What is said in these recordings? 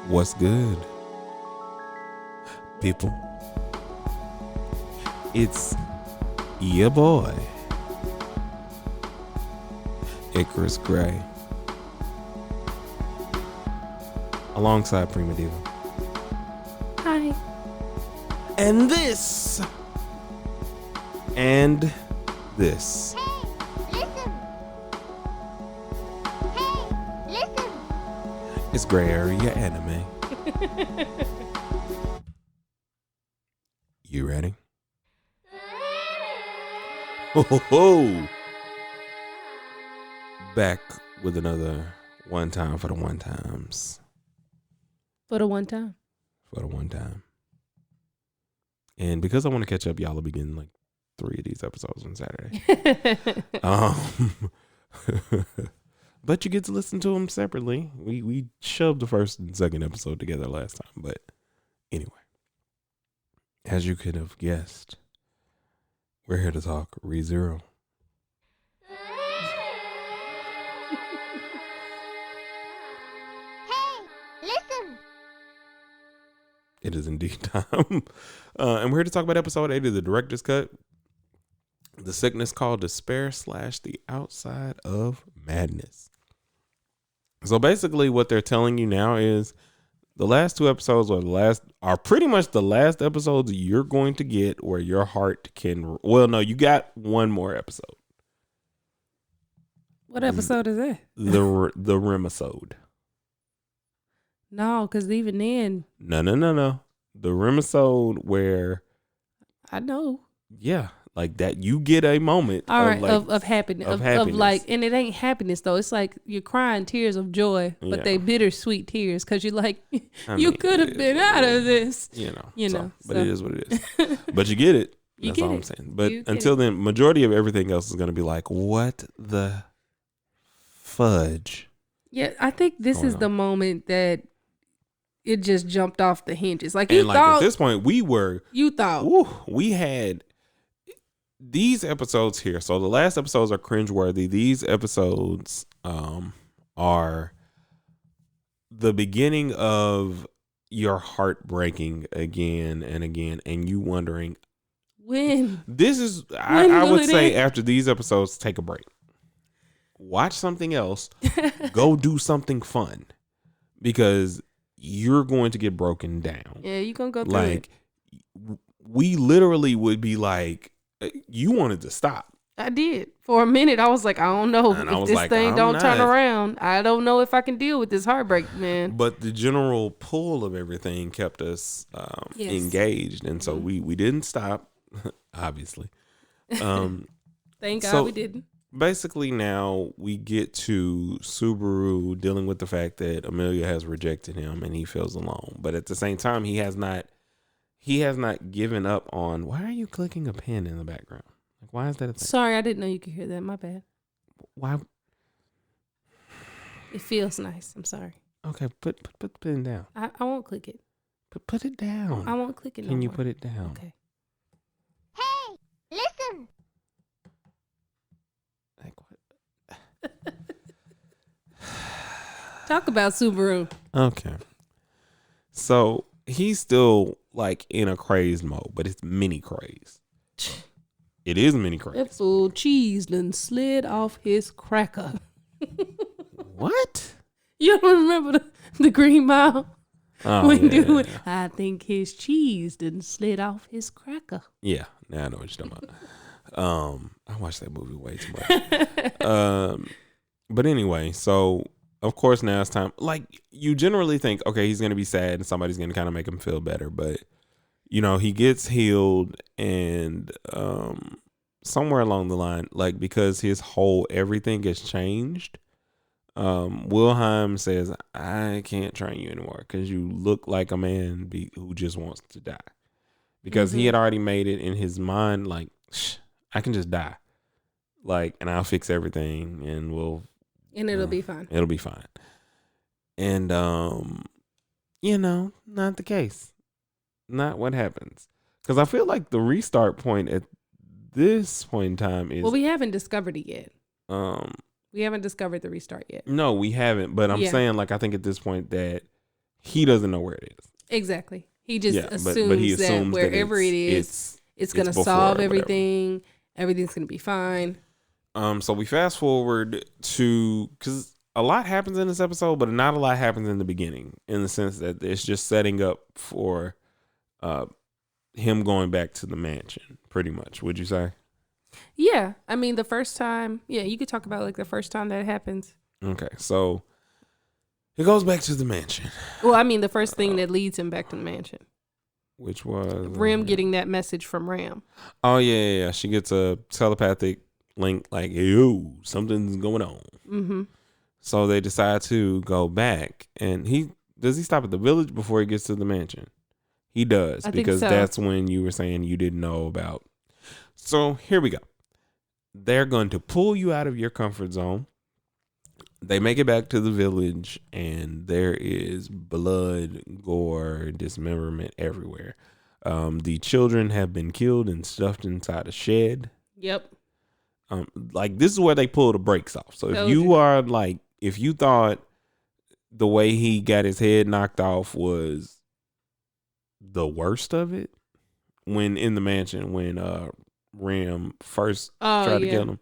What's good, people? It's your boy, Icarus Gray, alongside Prima Diva. Hi. And this. And this. It's Gray Area Anime. You ready? Ho ho ho! Back with another one time for the one times. For the one time. For the one time. And because I want to catch up, y'all will be getting like 3 of these episodes on Saturday. But you get to listen to them separately. We shoved the first and second episode together last time. But anyway, as you could have guessed, we're here to talk ReZero. Hey, listen. It is indeed time. And we're here to talk about episode 8 of the director's cut. The sickness called despair / the outside of madness. So basically what they're telling you now is the last 2 episodes are pretty much the last episodes you're going to get where your heart can, well, no, you got one more episode. What episode is that? The Remisode. No, because even then. No. The Remisode where. I know. Yeah. Like that, you get a moment all right, of happiness. Of Of like, and it ain't happiness though. It's like you're crying tears of joy, but they bittersweet tears because you're like, you could have been out of this. You know. But it is what it is. But you get it. That's all I'm saying. But until then, majority of everything else is going to be like, what the fudge? Yeah, I think this is the moment that it just jumped off the hinges. Like you thought. At this point, you thought. We had. These episodes here, so the last episodes are cringeworthy. These episodes are the beginning of your heart breaking again and again, and you wondering when. This is, I would say, after these episodes, take a break, watch something else, go do something fun, because you're going to get broken down. Yeah, you're gonna go through it. We literally would be like. You wanted to stop. I did. For a minute, I was like, I don't know. And if this thing don't turn around, I don't know if I can deal with this heartbreak, man. But the general pull of everything kept us engaged. And so we didn't stop, obviously. Thank God we didn't. Basically, now we get to Subaru dealing with the fact that Amelia has rejected him and he feels alone. But at the same time, he has not given up on. Why are you clicking a pen in the background? Like, why is that a thing? Sorry, I didn't know you could hear that. My bad. Why? It feels nice. I'm sorry. Okay, put the pen down. I won't click it. Put it down. I won't click it. Can you put it down? Okay. Hey, listen. Like what? Talk about Subaru. Okay. So he's still like in a crazed mode, but it's mini craze. It is mini craze. That fool cheese done slid off his cracker. What? You don't remember the Green Mile? Oh, Dude, I think his cheese done slid off his cracker. Yeah, now I know what you're talking about. I watched that movie way too much. But anyway, so of course now it's time. Like you generally think, okay, he's gonna be sad and somebody's gonna kind of make him feel better, but you know he gets healed and somewhere along the line, like because his whole everything gets changed. Wilhelm says, "I can't train you anymore because you look like a man who just wants to die." Because he had already made it in his mind, like I can just die, like, and I'll fix everything, and it'll be fine. It'll be fine. And not the case. Not what happens. Because I feel like the restart point at this point in time is. Well, we haven't discovered it yet. We haven't discovered the restart yet. No, we haven't. But I'm saying, like, I think at this point that he doesn't know where it is. Exactly. He just Yeah, assumes, but he assumes that wherever it is, it's going to before solve or whatever. everything. Everything's going to be fine. So we fast forward to, because a lot happens in this episode, but not a lot happens in the beginning, in the sense that it's just setting up for him going back to the mansion, pretty much. Would you say? Yeah. I mean, the first time, you could talk about like the first time that happens. Okay, so he goes back to the mansion. Well, I mean, the first thing that leads him back to the mansion. Which was Rim getting that message from Ram. Oh yeah. She gets a telepathic link like, yo, something's going on. Mm-hmm. So they decide to go back, and he stop at the village before he gets to the mansion? He does, because that's when you were saying you didn't know about. So here we go. They're going to pull you out of your comfort zone. They make it back to the village, and there is blood, gore, dismemberment everywhere. The children have been killed and stuffed inside a shed. Yep. Like, this is where they pull the brakes off. So if you thought the way he got his head knocked off was the worst of it, when in the mansion, when Ram first tried to kill him.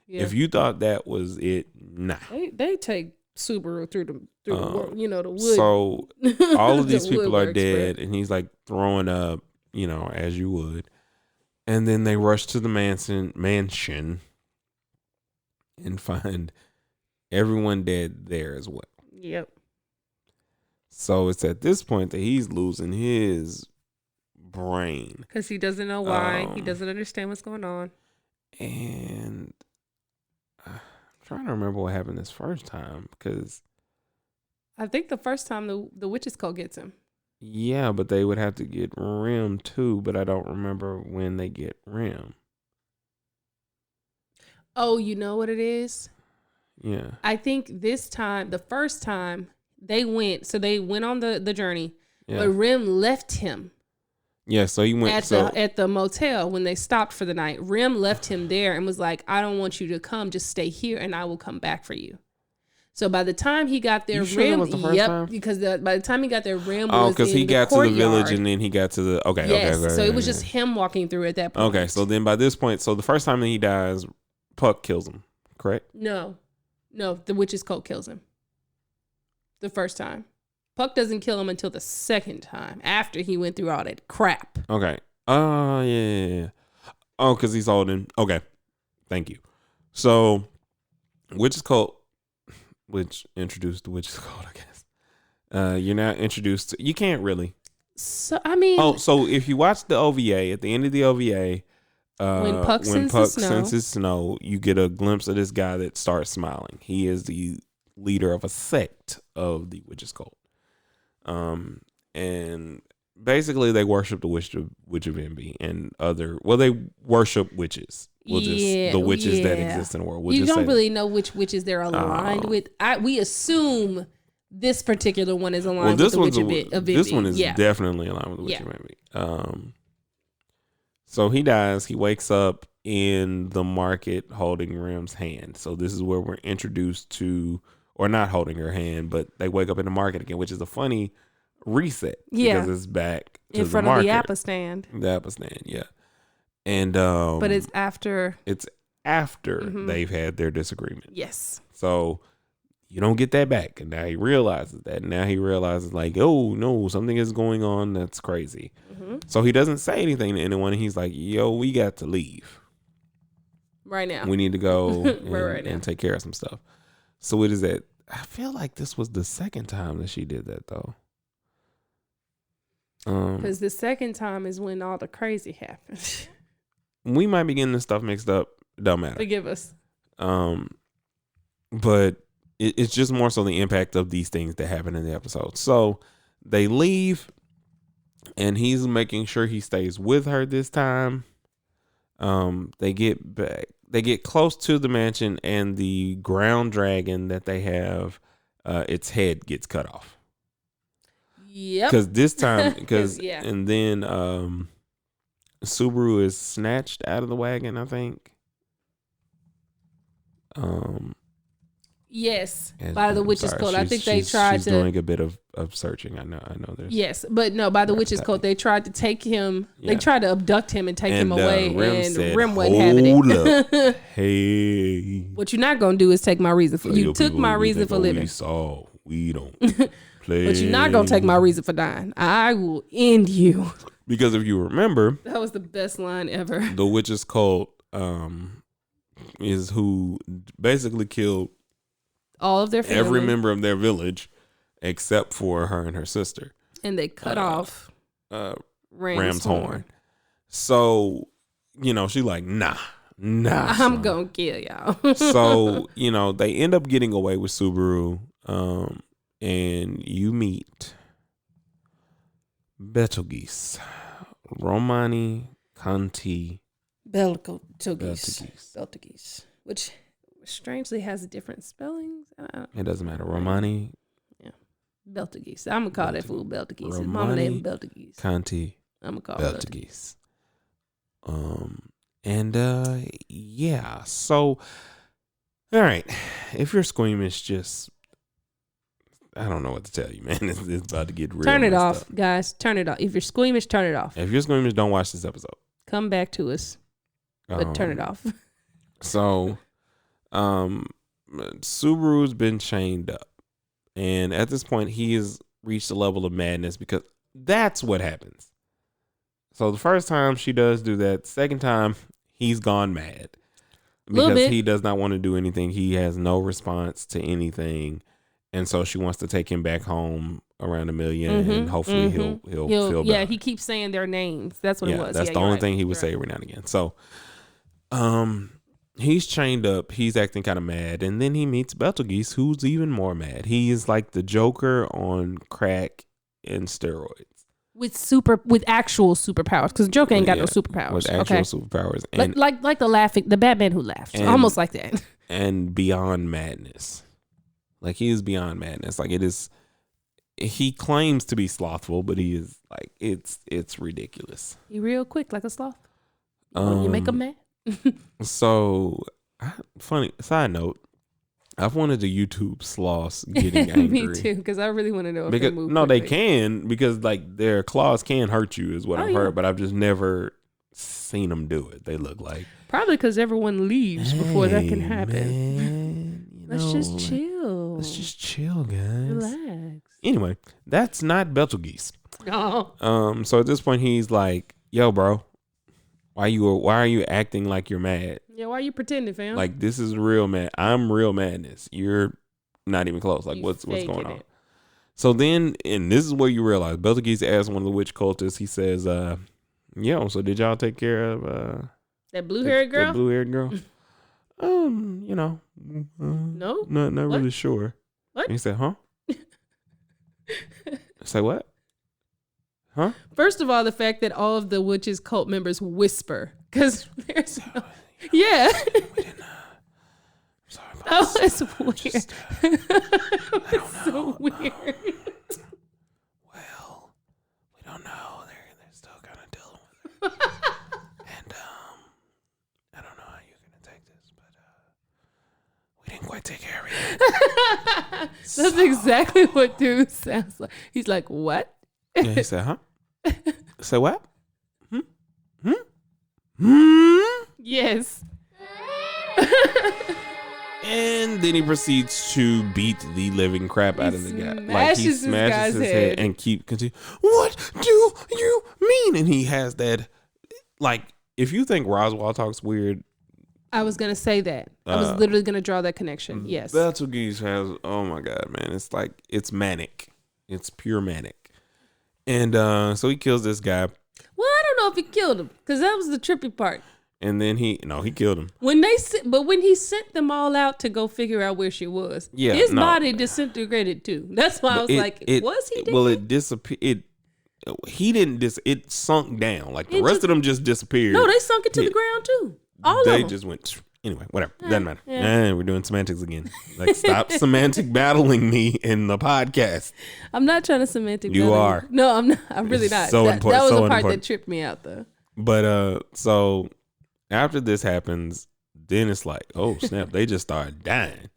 Yeah. If you thought that was it, nah. They take Subaru through the the wood. So all of these people are dead, and he's like throwing up, as you would. And then they rush to the mansion and find everyone dead there as well. Yep. So it's at this point that he's losing his brain. Because he doesn't know why. He doesn't understand what's going on. And I'm trying to remember what happened this first time, because I think the first time the witch's cult gets him. Yeah, but they would have to get Rim too, but I don't remember when they get Rim. Oh, you know what it is? Yeah. I think this time, the first time they went on the journey, but Rim left him. Yeah, so he went at the motel when they stopped for the night. Rim left him there and was like, "I don't want you to come. Just stay here, and I will come back for you." So by the time he got there, Rim, was the first time? Because by the time he got there, Rim was because he got to the village and then he got to the okay. So it was just him walking through at that point. Okay, so then by this point, so the first time that he dies, Puck kills him, correct? No, the witch's cult kills him. The first time, Puck doesn't kill him until the second time after he went through all that crap. Okay. Yeah. Oh, because he's holding. Okay, thank you. So, witch's cult. Which introduced the witch's cult, I guess. You're not introduced to, you can't really. So I mean, so if you watch the OVA, at the end of the OVA, when Puck senses snow, you get a glimpse of this guy that starts smiling. He is the leader of a sect of the witch's cult, and basically they worship the witch of Envy and other. Well, they worship witches. The witches that exist in the world. You don't really know which witches they're aligned with. We assume this particular one is aligned with the witch of Envy. This one is definitely aligned with the witch of Envy. So he dies. He wakes up in the market holding Rim's hand. So this is where we're introduced to, or not holding her hand, but they wake up in the market again, which is a funny reset. Because it's back to in front of the Apple stand. The Apple stand, yeah. And but it's after they've had their disagreement. Yes. So you don't get that back. And now he realizes that. Now he realizes like, oh no, something is going on that's crazy. Mm-hmm. So he doesn't say anything to anyone. He's like, yo, we got to leave. Right now. We need to go right and take care of some stuff. So it is that I feel like this was the second time that she did that though. Because the second time is when all the crazy happened. We might be getting this stuff mixed up. It don't matter. Forgive us. But it's just more so the impact of these things that happen in the episode. So they leave, and he's making sure he stays with her this time. They get back. They get close to the mansion, and the ground dragon that they have, its head gets cut off. Yep. Because this time, and then Subaru is snatched out of the wagon, I think. Yes, And by the I'm witch's sorry, cult. I think they she's tried to. doing a bit of searching. I know. There's Yes, but no, by the witch's cult, they tried to take him. They Yeah. tried to abduct him and take him away, Rim and said, Rim wasn't having "Hold it. up, hey." What you're not gonna do is take my reason for So you your took people, my we reason think for what living, We saw. We don't play. but you're not gonna take my reason for dying. I will end you. Because if you remember, That was the best line ever. the witch's cult is who basically killed All of their family, every member of their village except for her and her sister. and they cut off Ram's horn. So, she like, nah. I'm son. gonna kill y'all. So, they end up getting away with Subaru. And you meet Betelgeuse, Romani Conti Beltagese, which strangely has different spellings. It doesn't matter. Romani Beltagese. I'm gonna call that fool Beltagese. His mama Romani named Beltagese. Conti I'm gonna call it Beltagese. And yeah. So, all right. If you're squeamish, just I don't know what to tell you, man. It's about to get real. Turn it messed off, up. guys. Turn it off. If you're squeamish, turn it off. If you're squeamish, don't watch this episode. Come back to us, but turn it off. So, Subaru's been chained up, and at this point, he has reached a level of madness because that's what happens. So the first time she does do that, second time he's gone mad because he does not want to do anything. He has no response to anything, and so she wants to take him back home around $1 million, and hopefully he'll feel better. Yeah, he keeps saying their names. That's what it was. That's the only thing he would say every now and again. So, he's chained up. He's acting kind of mad, and then he meets Betelgeuse, who's even more mad. He is like the Joker on crack and steroids with actual superpowers, because Joker ain't got no superpowers. With actual superpowers, and like the Batman who laughed, almost like that, and beyond madness. Like he is beyond madness. Like it is. He claims to be slothful, but he is like it's ridiculous. He real quick like a sloth. You make him mad. So, funny side note, I've wanted to YouTube sloths getting angry. Me too, because I really want to know if because they move no, they quickly. can, because like their claws can hurt you, is what I've heard, but I've just never seen them do it. They look like probably because everyone leaves before that can happen. Man, Let's just chill. Let's just chill, guys. Relax. Anyway, that's not Betelgeuse. Oh. So at this point, he's like, "Yo, bro, why are you acting like you're mad? Yeah, why are you pretending, fam? Like this is real mad. I'm real madness. You're not even close. Like You what's going faking on?" it. So then, and this is where you realize Betelgeuse asked one of the witch cultists. He says, "Yo, so did y'all take care of That blue-haired girl? That blue-haired girl?" No. not What? really sure. What? And he said, "Huh?" Say what? Huh? First of all, the fact that all of the witches cult members whisper, because there's yeah. Sorry about Oh, this. it's weird. Just, I don't know. So weird. Well, we don't know. They're still kind of dealing with it. And I don't know how you're gonna take this, but we didn't quite take care of it. That's exactly what dude sounds like. He's like, what? Yeah, he said, "Huh?" Say what? Yes. And then he proceeds to beat the living crap out of the guy. Like he smashes this smashes guy's his head. head and continue. What do you mean? And he has that, like, if you think Roswell talks weird, I was going to say that. I was literally going to draw that connection. Yes. Betelgeuse has, oh my God, man. It's like, it's manic. It's pure manic. And so he kills this guy. Well, I don't know if he killed him, because that was the trippy part. And then he killed him. When he sent them all out to go figure out where she was, his body disintegrated too. That's why I was was he dead? Well, it disappeared. He didn't it sunk down. Like the rest of them just disappeared. No, they sunk into the ground too. All of them. They just went. Anyway, whatever. Doesn't matter. We're doing semantics again. Like, stop semantic battling me in the podcast. I'm not trying to semantic. You are. No, I'm not. I'm really not. So That important. was So the part important. that tripped me out, though. But so after this happens, then it's like, oh snap, they just started dying,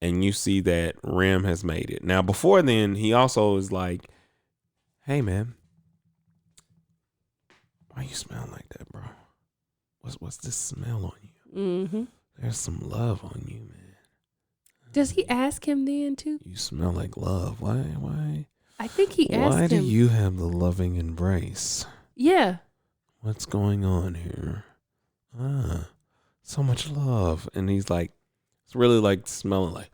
and you see that Rim has made it. Now, before then, he also is like, "Hey, man, why you smell like that, bro? What's this smell on you? Mm-hmm. There's some love on you, man. Does he ask him then too? You smell like love. Why? I think he asked him. Why do you have the loving embrace? Yeah. What's going on here? So much love." And he's like, it's really like smelling like,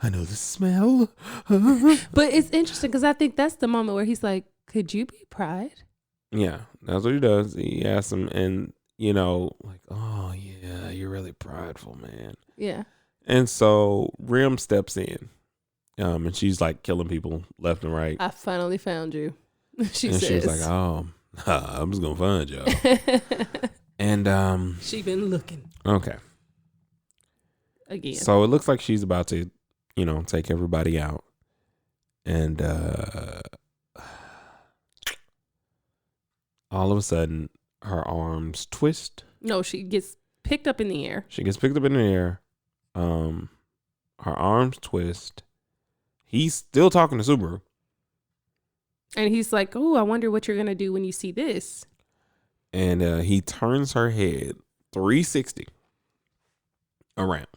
"I know the smell." But it's interesting because I think that's the moment where he's like, "Could you be Pride?" Yeah, that's what he does. He asks him, and like, "Oh yeah, you're really prideful, man." Yeah. And so Rim steps in, and she's like killing people left and right. I finally found you. She and says. she was like, "Oh, I'm just gonna find y'all." And she been looking okay, again. so it looks like she's about to, take everybody out, and all of a sudden her arms twist. No, she gets picked up in the air. She gets picked up in the air. Her arms twist. He's still talking to Subaru. And he's like, "Oh, I wonder what you're going to do when you see this." And he turns her head 360 around.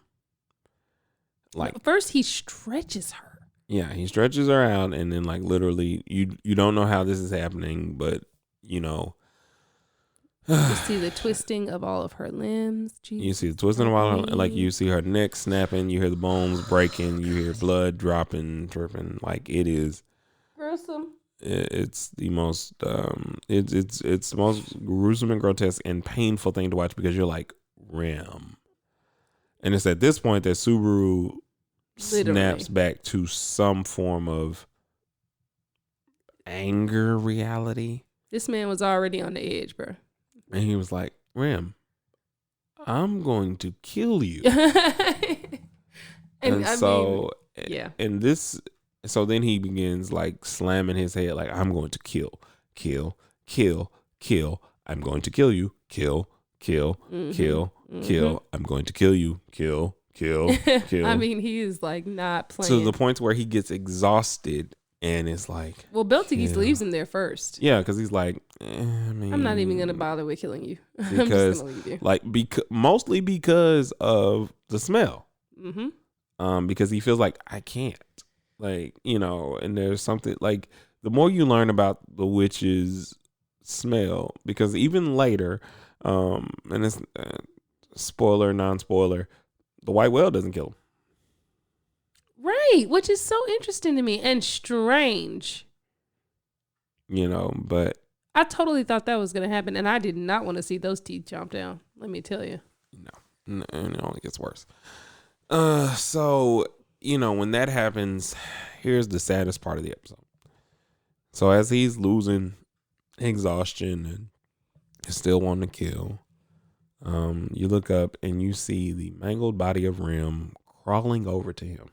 Like, first he stretches her. Yeah, he stretches her out, and then like literally you don't know how this is happening, but You see the twisting of all of her limbs. Jesus. You see the twisting of all her, like you see her neck snapping, you hear the bones breaking, you hear blood dropping, tripping. Like it is gruesome. It's the most it's the most gruesome and grotesque and painful thing to watch, because you're like, Rim. And it's at this point that Subaru snaps back to some form of anger reality. This man was already on the edge, bro. And he was like, Rim, I'm going to kill you. and so, yeah. And this, so then he begins like slamming his head, like, I'm going to kill. I'm going to kill you. Kill. I'm going to kill you. Kill. I mean, he is like not playing. To the point where he gets exhausted. And it's like, well, Beltagis leaves him there first. Yeah, because he's like, I'm not even gonna bother with killing you. Because, I'm just gonna leave you. Like, mostly because of the smell. Mm-hmm. Because he feels like I can't, like, and there's something like the more you learn about the witch's smell, because even later, and it's spoiler, non-spoiler, the white whale doesn't kill him. Right, which is so interesting to me and strange. But I totally thought that was going to happen, and I did not want to see those teeth chomp down. Let me tell you. No, and it only gets worse. So, when that happens, here's the saddest part of the episode. So as he's losing exhaustion and still wanting to kill, you look up and you see the mangled body of Rim crawling over to him.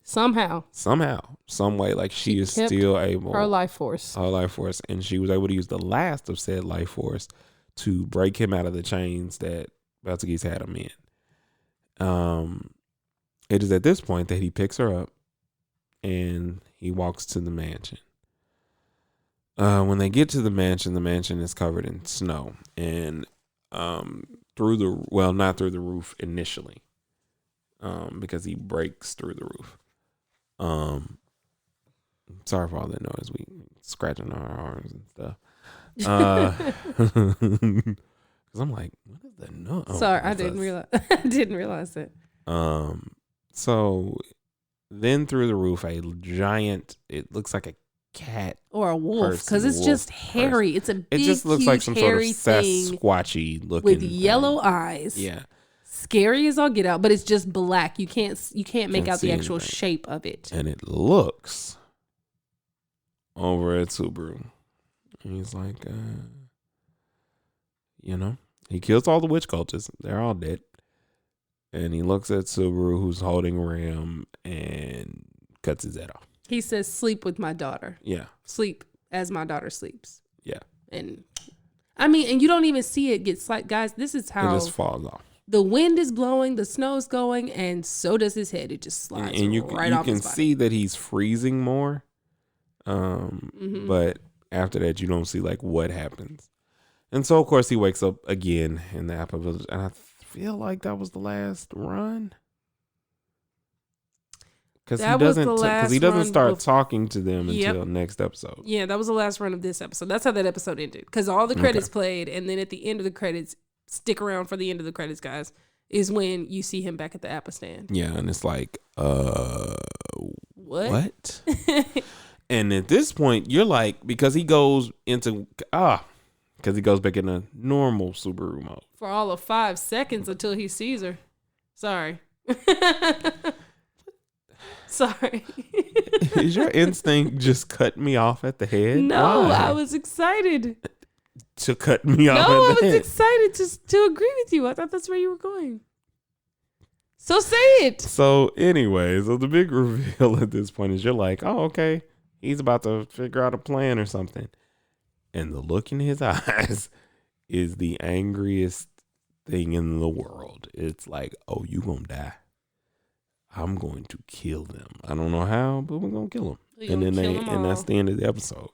Somehow, some way, like she is still able. Her life force, and she was able to use the last of said life force to break him out of the chains that Beltagis had him in. It is at this point that he picks her up and he walks to the mansion. When they get to the mansion is covered in snow, and not through the roof initially, because he breaks through the roof. Sorry for all that noise. We scratching our arms and stuff. Because I'm like, what is that noise? Sorry, I didn't realize. I didn't realize that. So then through the roof, a giant. It looks like a cat or a wolf, because it's just hairy. It's a big, it just looks like some sort of Sasquatchy looking with yellow eyes. Yeah. Scary as all get out, but it's just black. You can't make out the actual shape of it. And it looks over at Subaru. And he's like, he kills all the witch cultists. They're all dead. And he looks at Subaru, who's holding Rim, and cuts his head off. He says, "Sleep with my daughter." Yeah. Sleep as my daughter sleeps. Yeah. And I mean, and you don't even see it get guys, this is how it just falls off. The wind is blowing, the snow's going, and so does his head. It just slides and you right off can his body. see that he's freezing more. But after that, you don't see like what happens. And so, of course, he wakes up again in the Apple Village, and I feel like that was the last run. Because he doesn't start talking to them until next episode. Yeah, that was the last run of this episode. That's how that episode ended. Because all the credits played, and then at the end of the credits, stick around for the end of the credits, guys, is when you see him back at the Apple stand. Yeah, and it's like, what? And at this point, you're like, because he goes back in a normal Subaru mode. For all of 5 seconds until he sees her. Sorry. Sorry. Is your instinct just cut me off at the head? No, Why? I was excited. To cut me off at the No, I was head. excited to agree with you. I thought that's where you were going. So say it. So anyway, so the big reveal at this point is you're like, oh, okay. He's about to figure out a plan or something. And the look in his eyes is the angriest thing in the world. It's like, oh, you gonna die. I'm going to kill them. I don't know how, but we're gonna kill them. And that's the end of the episode.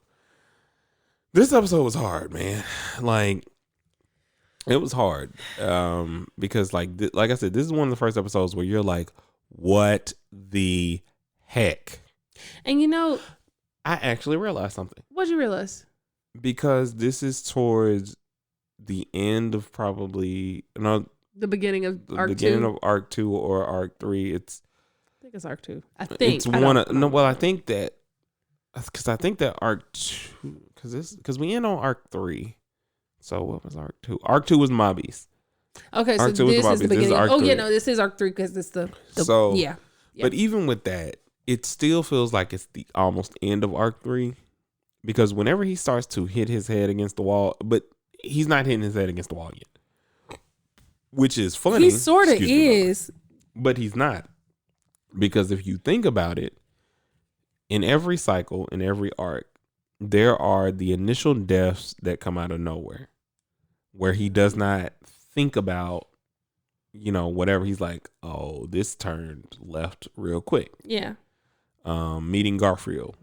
This episode was hard, man. Like, it was hard because, like I said, this is one of the first episodes where you're like, what the heck? And you know, I actually realized something. What'd you realize? Because this is towards the end of the beginning of arc 2. Beginning of arc 2 or arc 3. I think it's arc 2. I think it's one of I think that arc 2 because we end on arc 3. So what was arc 2? Arc 2 was Mobbies. Okay, arc so this is the beginning. This is arc 3 because it's the so yeah. But even with that, it still feels like it's the almost end of arc 3 because whenever he starts to hit his head against the wall, but he's not hitting his head against the wall yet, which is funny. He sort of is, but he's not, because if you think about it, in every cycle, in every arc, there are the initial deaths that come out of nowhere, where he does not think about, whatever. He's like, oh, this turned left real quick. Yeah. Meeting Garfield,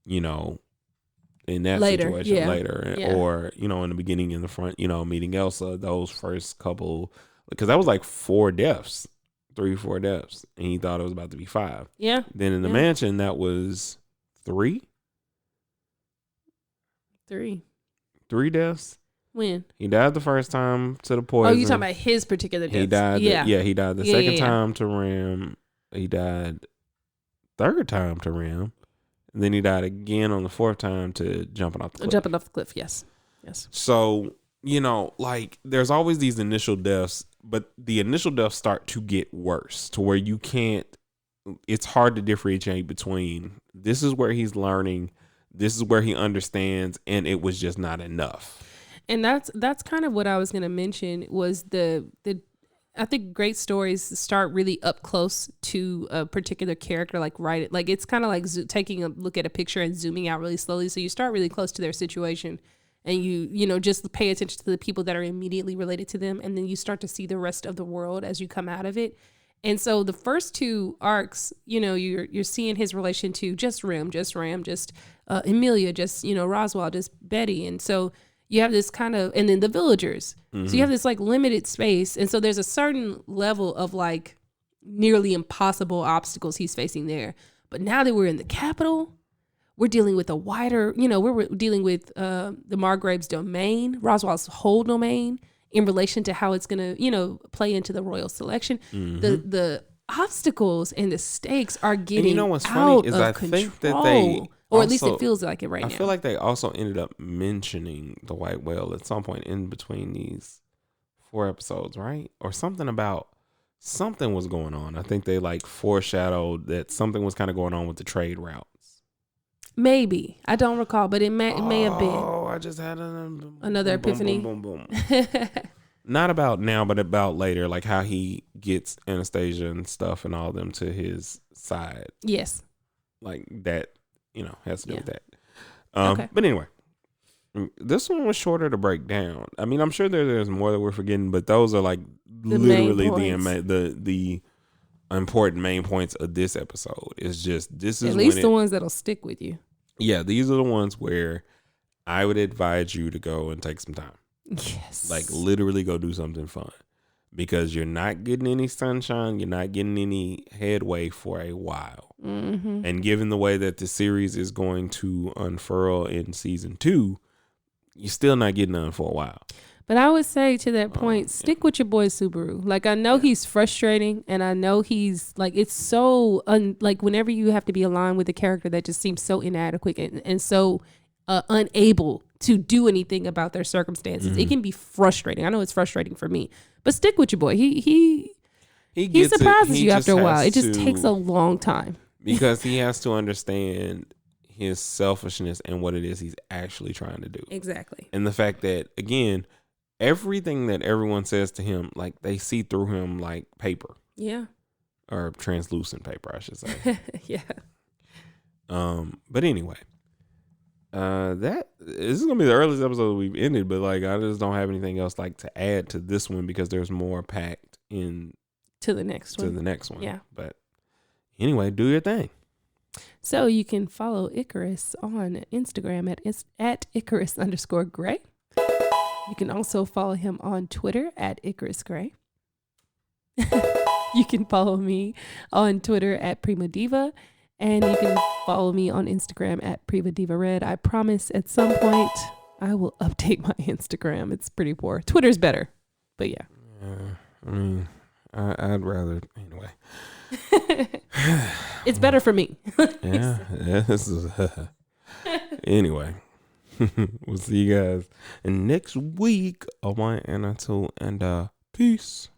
in that situation later. Or, in the beginning, in the front, meeting Elsa, those first couple, because that was like 4 deaths, 3 or 4 deaths. And he thought it was about to be 5. Yeah. Then in the mansion, that was 3. 3 deaths. When? He died the first time to the poison. Oh, you talking about his particular death? He died. He died the second time to Ram. He died 3rd time to Ram. And then he died again on the 4th time to jumping off the cliff. Jumping off the cliff, yes. So, there's always these initial deaths, but the initial deaths start to get worse to where it's hard to differentiate between this is where he's learning, this is where he understands, and it was just not enough. And that's kind of what I was going to mention was I think great stories start really up close to a particular character, like it's kind of like taking a look at a picture and zooming out really slowly. So you start really close to their situation and you just pay attention to the people that are immediately related to them. And then you start to see the rest of the world as you come out of it. And so the first 2 arcs, you're seeing his relation to just Ram, just Emilia, just, Roswell, just Betty. And so you have this kind of, and then the villagers. Mm-hmm. So you have this like limited space. And so there's a certain level of like nearly impossible obstacles he's facing there. But now that we're in the capital, we're dealing with a wider, we're dealing with the Margrave's domain, Roswell's whole domain in relation to how it's going to, play into the royal selection. Mm-hmm. The obstacles and the stakes are getting what's out funny is of I control. think that they or at least it feels like it right now. I feel like they also ended up mentioning the white whale at some point in between these 4 episodes, right? Or something was going on. I think they like foreshadowed that something was kind of going on with the trade routes. Maybe. I don't recall, but it may have been. Oh, I just had another epiphany. Boom. Not about now, but about later, like how he gets Anastasia and stuff and all them to his side. Yes. Like that, has to do with that. Okay. But anyway, This one was shorter to break down. I mean, I'm sure there's more that we're forgetting, but those are like The literally main the important main points of this episode. It's just this is At least when the ones that'll stick with you. yeah, these are the ones where I would advise you to go and take some time. Yes. Like literally go do something fun because you're not getting any sunshine. You're not getting any headway for a while. Mm-hmm. And given the way that the series is going to unfurl in season 2, you're still not getting none for a while. But I would say to that point, stick with your boy Subaru. Like, I know he's frustrating, and I know he's like, it's so like whenever you have to be aligned with a character that just seems so inadequate and so unable to do anything about their circumstances, it can be frustrating. I know it's frustrating for me, but stick with your boy. He surprises you after a while. It just takes a long time because he has to understand his selfishness and what it is he's actually trying to do. Exactly. And the fact that, again, everything that everyone says to him, like they see through him like paper. Yeah. Or translucent paper, I should say. Yeah. But anyway, this is gonna be the earliest episode we've ended, but like I just don't have anything else like to add to this one because there's more packed in to the next one. Yeah. But anyway, do your thing. So you can follow Icarus on Instagram at Icarus_Gray. You can also follow him on Twitter at Icarus Gray. You can follow me on Twitter at Prima Diva. And you can follow me on Instagram at Prima Diva Red. I promise at some point I will update my Instagram. It's pretty poor. Twitter's better. But yeah. I mean, I'd rather, anyway. It's better for me. Yeah. This is, anyway. We'll see you guys next week. All right, and until, and peace.